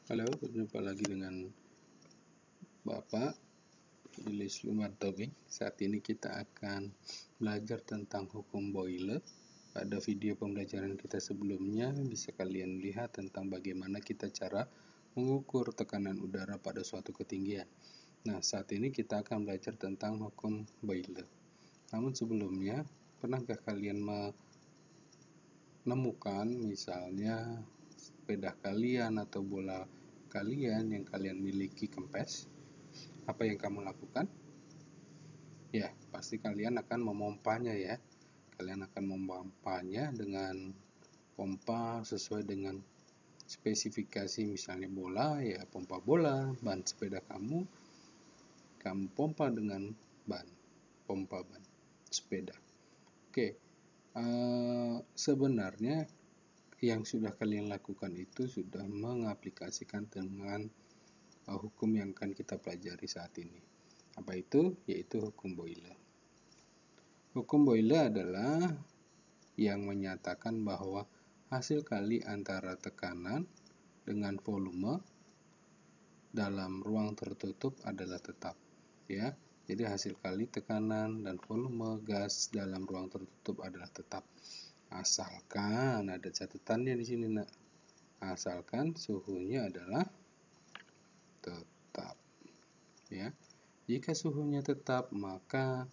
Halo, berjumpa lagi dengan Bapak Julius Lumartobi. Saat ini kita akan belajar tentang hukum Boyle. Pada video pembelajaran kita sebelumnya bisa kalian lihat tentang bagaimana kita cara mengukur tekanan udara pada suatu ketinggian. Nah, saat ini kita akan belajar tentang hukum Boyle. Namun sebelumnya, pernahkah kalian menemukan misalnya sepeda kalian atau bola kalian yang kalian miliki kempes? Apa yang kamu lakukan? Ya, pasti kalian akan memompanya ya. Kalian akan memompanya dengan pompa sesuai dengan spesifikasi, misalnya bola ya pompa bola, ban sepeda kamu pompa dengan pompa ban sepeda. Oke, sebenarnya yang sudah kalian lakukan itu sudah mengaplikasikan dengan hukum yang akan kita pelajari saat ini. Apa itu? Yaitu hukum Boyle. Hukum Boyle adalah yang menyatakan bahwa hasil kali antara tekanan dengan volume dalam ruang tertutup adalah tetap, ya. Jadi hasil kali tekanan dan volume gas dalam ruang tertutup adalah tetap. Asalkan ada catatannya di sini, Nak. Asalkan suhunya adalah tetap, ya. Jika suhunya tetap, maka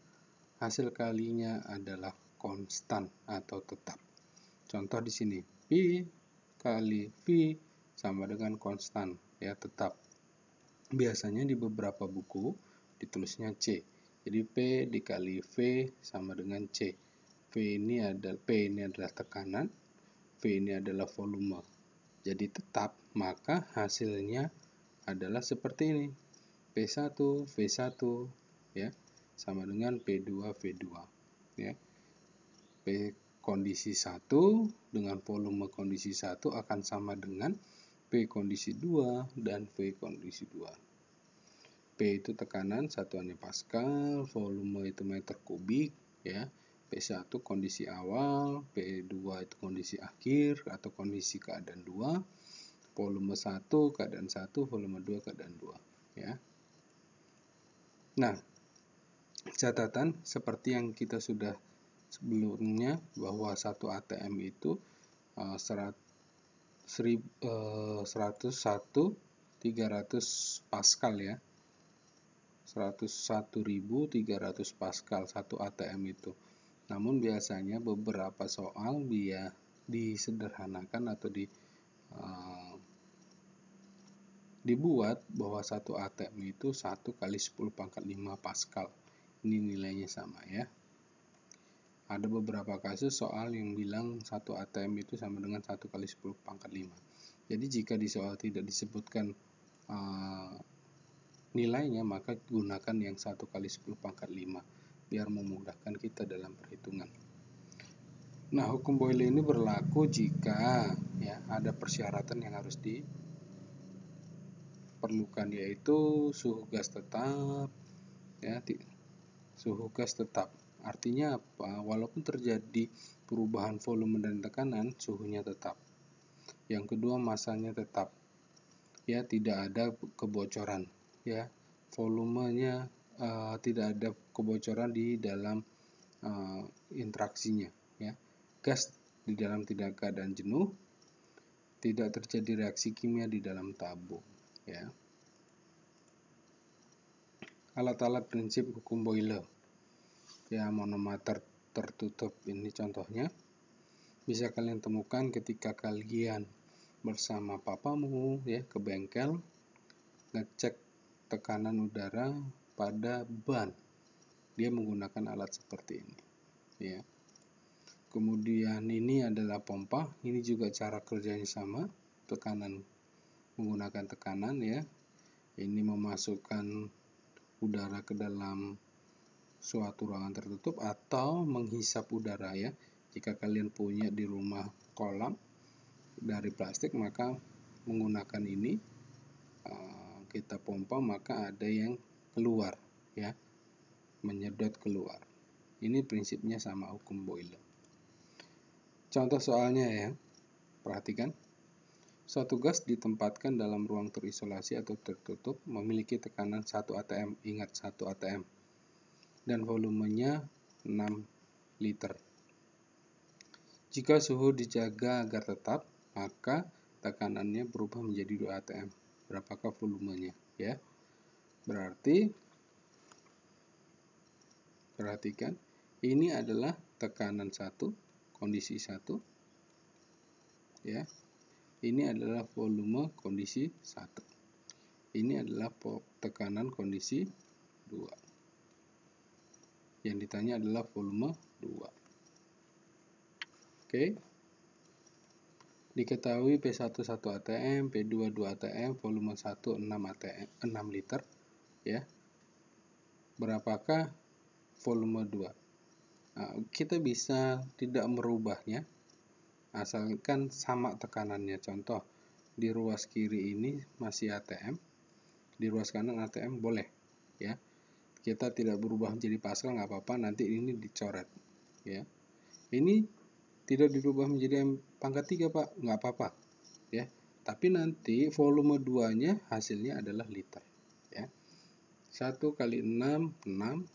hasil kalinya adalah konstan atau tetap. Contoh di sini, P kali V sama dengan konstan, ya, tetap. Biasanya di beberapa buku ditulisnya C. Jadi P dikali V sama dengan C. P ini adalah tekanan, V ini adalah volume. Jadi tetap, maka hasilnya adalah seperti ini. P1 V1 ya sama dengan P2 V2 ya. P kondisi 1 dengan volume kondisi 1 akan sama dengan P kondisi 2 dan V kondisi 2. P itu tekanan, satuannya Pascal, volume itu meter kubik ya. P1 kondisi awal, P2 itu kondisi akhir atau kondisi keadaan 2, volume 1 keadaan 1, volume 2 keadaan 2 ya. Nah, catatan seperti yang kita sudah sebelumnya bahwa 1 ATM itu 101.300 Pascal ya. 101.300 Pascal 1 ATM itu. Namun biasanya beberapa soal dia disederhanakan atau dibuat bahwa 1 ATM itu 1 kali 10 pangkat 5 Pascal. Ini nilainya sama ya. Ada beberapa kasus soal yang bilang 1 ATM itu sama dengan 1 kali 10 pangkat 5. Jadi jika di soal tidak disebutkan nilainya, maka gunakan yang 1 kali 10 pangkat 5 biar memudahkan kita dalam perhitungan. Nah, hukum Boyle ini berlaku jika ya ada persyaratan yang harus diperlukan, yaitu suhu gas tetap ya, suhu gas tetap. Artinya apa? Walaupun terjadi perubahan volume dan tekanan, suhunya tetap. Yang kedua, masanya tetap. Ya, tidak ada kebocoran ya. Volumenya tidak ada kebocoran di dalam interaksinya ya. Gas di dalam tidak keadaan jenuh, tidak terjadi reaksi kimia di dalam tabung ya. Alat-alat prinsip hukum Boyle ya, manometer tertutup ini contohnya bisa kalian temukan ketika kalian bersama papamu ya ke bengkel ngecek tekanan udara pada ban. Dia menggunakan alat seperti ini ya. Kemudian ini adalah pompa, ini juga cara kerjanya sama, tekanan, menggunakan tekanan ya. Ini memasukkan udara ke dalam suatu ruangan tertutup atau menghisap udara ya. Jika kalian punya di rumah kolam dari plastik, maka menggunakan ini kita pompa, maka ada yang keluar ya, menyedot keluar. Ini prinsipnya sama hukum Boyle. Contoh soalnya ya, perhatikan. Suatu gas ditempatkan dalam ruang terisolasi atau tertutup memiliki tekanan 1 atm, ingat 1 atm, dan volumenya 6 liter. Jika suhu dijaga agar tetap, maka tekanannya berubah menjadi 2 atm. Berapakah volumenya? Ya, berarti perhatikan, ini adalah tekanan 1, kondisi 1, ya. Ini adalah volume kondisi 1. Ini adalah tekanan kondisi 2. Yang ditanya adalah volume 2. Oke. Diketahui P1 1 atm, P2 2 atm, volume 1 6 atm, 6 liter, ya. Berapakah volume 2? Nah, kita bisa tidak merubahnya asalkan sama tekanannya. Contoh, di ruas kiri ini masih atm, di ruas kanan atm, boleh, ya. Kita tidak berubah menjadi Pascal, nggak apa-apa, nanti ini dicoret, ya. Ini tidak dirubah menjadi M⁻3, Pak, nggak apa-apa, ya. Tapi nanti volume 2-nya hasilnya adalah liter, ya. 1 kali 6, 6,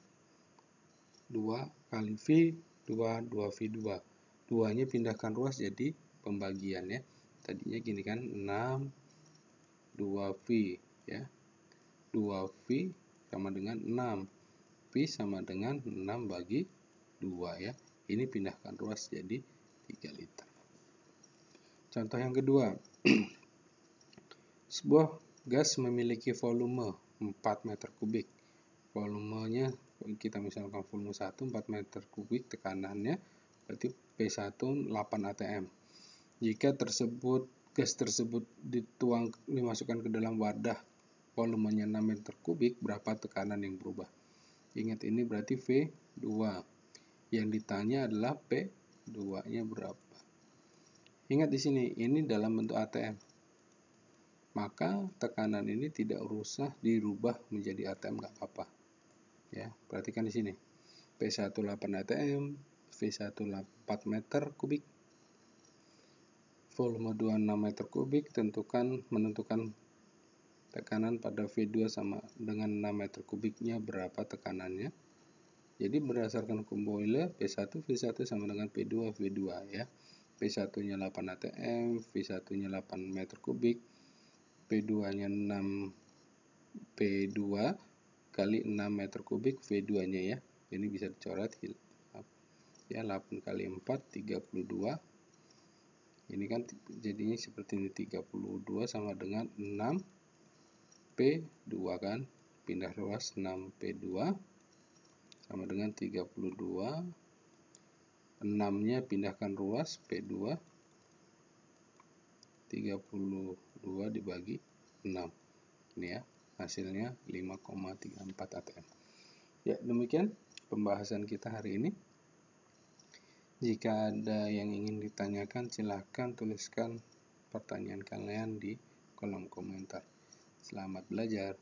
2 kali V, 2 V2. 2-nya pindahkan ruas jadi pembagian, ya. Tadinya gini kan, 6 2V, ya. 2V sama dengan 6. V sama dengan 6 bagi 2, ya. Ini pindahkan ruas jadi 3 liter. Contoh yang kedua. Sebuah gas memiliki volume 4 meter kubik. Volumenya kita misalkan volume 1 4 meter kubik, tekanannya berarti P1 8 atm. Jika gas tersebut dimasukkan ke dalam wadah volumenya 6 meter kubik, berapa tekanan yang berubah? Ingat, ini berarti V2. Yang ditanya adalah P2-nya berapa. Ingat di sini, ini dalam bentuk atm. Maka tekanan ini tidak usah dirubah menjadi atm, nggak apa-apa. Ya, perhatikan di sini. P1 8 atm, V1 4 meter kubik, volume 2 6 meter kubik, menentukan tekanan pada V2 sama dengan 6 meter kubiknya berapa tekanannya. Jadi berdasarkan formula P1 V1 sama dengan P2 V2, ya. P1-nya 8 atm, V1-nya 8 meter kubik, P2-nya 6 P2 kali 6 meter kubik V2-nya, ya. Ini bisa dicoret, ya. 8 kali 4 32. Ini kan jadinya seperti ini, 32 sama dengan 6 P2 kan. Pindah ruas 6 P2 sama dengan 32. 6-nya pindahkan ruas P2. 32 dibagi 6. Ini, ya. Hasilnya 5,34 atm. Ya, demikian pembahasan kita hari ini. Jika ada yang ingin ditanyakan, silahkan tuliskan pertanyaan kalian di kolom komentar. Selamat belajar.